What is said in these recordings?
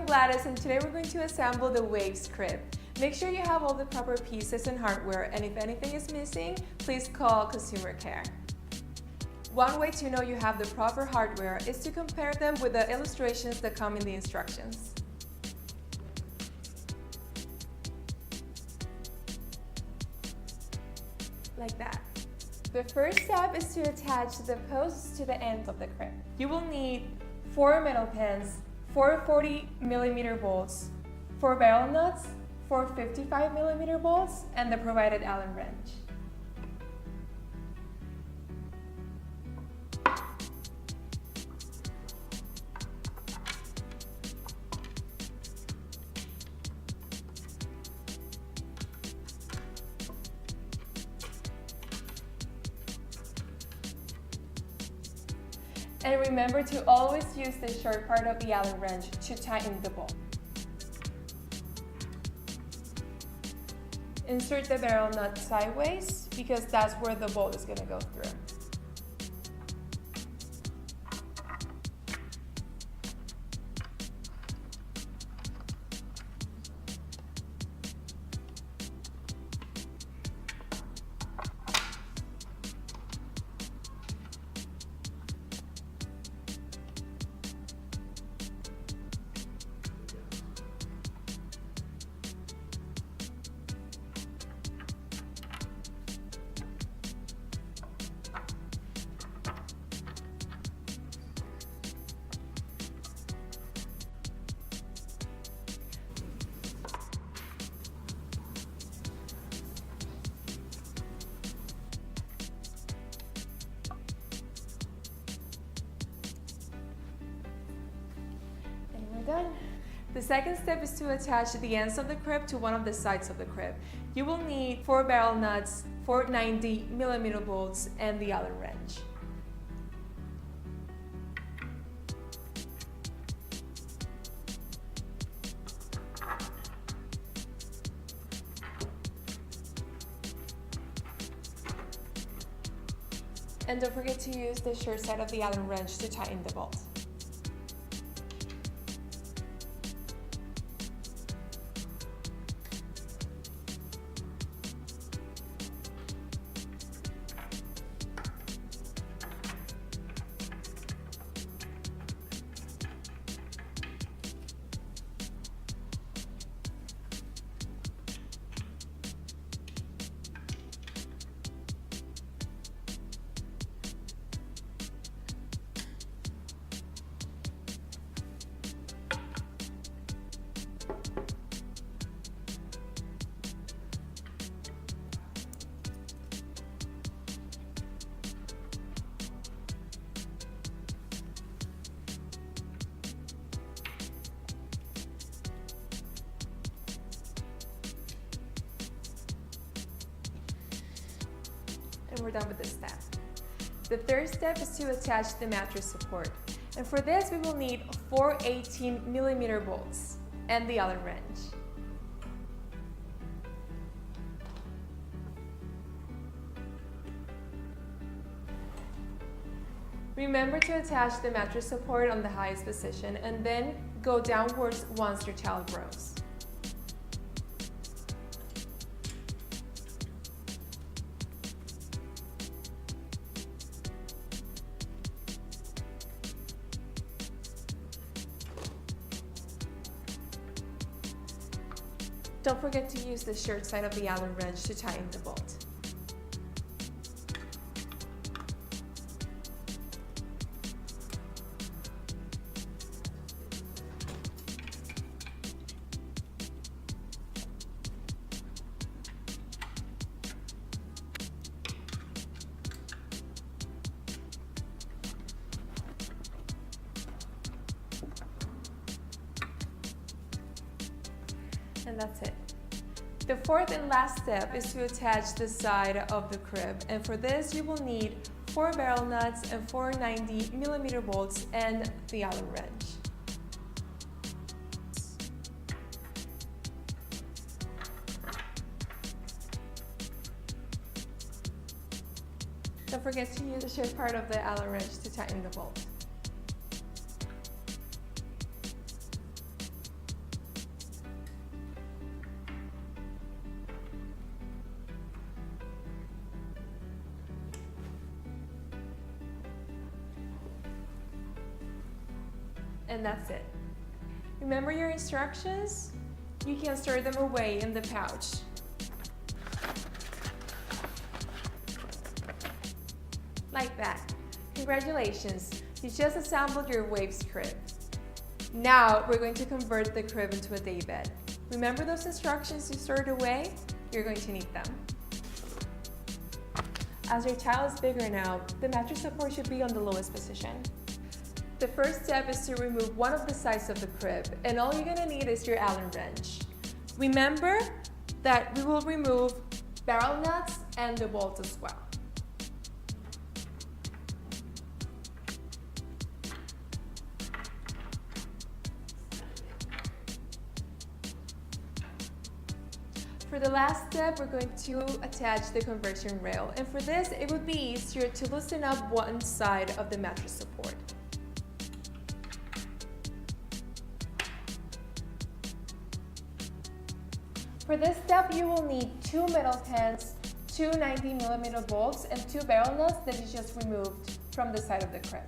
Gladys, and today we're going to assemble the Waves crib. Make sure you have all the proper pieces and hardware, and if anything is missing, please call customer care. One way to know you have the proper hardware is to compare them with the illustrations that come in the instructions. Like that. The first step is to attach the posts to the ends of the crib. You will need 4 metal pins, 4 40mm bolts, 4 barrel nuts, 4 55mm bolts, and the provided Allen wrench. And remember to always use the short part of the Allen wrench to tighten the bolt. Insert the barrel nut sideways because that's where the bolt is going to go through. Done. The second step is to attach the ends of the crib to one of the sides of the crib. You will need 4 barrel nuts, 4 90mm bolts, and the Allen wrench. And don't forget to use the short side of the Allen wrench to tighten the bolt. And we're done with this step. The third step is to attach the mattress support. And for this, we will need 4 18mm bolts and the Allen wrench. Remember to attach the mattress support on the highest position and then go downwards once your child grows. Don't forget to use the short side of the Allen wrench to tighten the bolt. And that's it. The fourth and last step is to attach the side of the crib, and for this you will need 4 barrel nuts and 4 90mm bolts and the Allen wrench. Don't forget to use the short part of the Allen wrench to tighten the bolt. And that's it. Remember your instructions? You can store them away in the pouch. Like that. Congratulations, you just assembled your Waves crib. Now we're going to convert the crib into a daybed. Remember those instructions you stored away? You're going to need them. As your child is bigger now, the mattress support should be on the lowest position. The first step is to remove one of the sides of the crib, and all you're going to need is your Allen wrench. Remember that we will remove barrel nuts and the bolts as well. For the last step, we're going to attach the conversion rail, and for this, it would be easier to loosen up one side of the mattress support. For this step, you will need 2 metal pins, 2 90mm bolts, and 2 barrel nuts that you just removed from the side of the crib.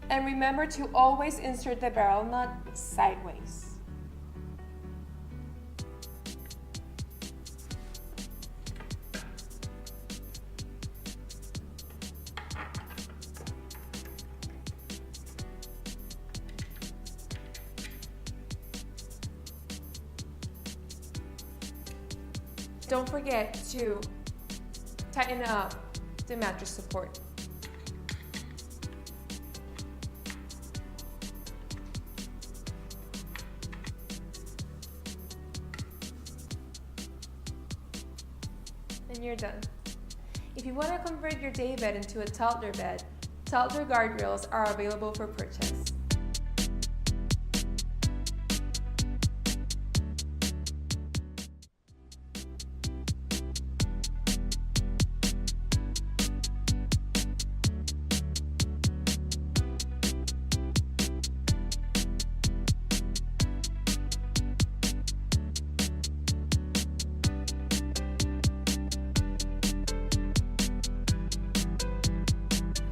And remember to always insert the barrel nut sideways. Don't forget to tighten up the mattress support. And you're done. If you want to convert your daybed into a toddler bed, toddler guardrails are available for purchase.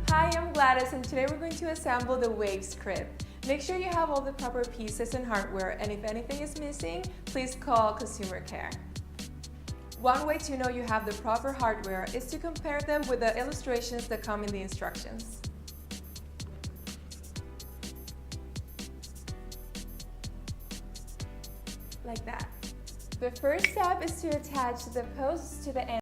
Hi, I'm Gladys, and today we're going to assemble the Waves crib. Make sure you have all the proper pieces and hardware, and if anything is missing, please call customer care. One way to know you have the proper hardware is to compare them with the illustrations that come in the instructions. Like that. The first step is to attach the posts to the end.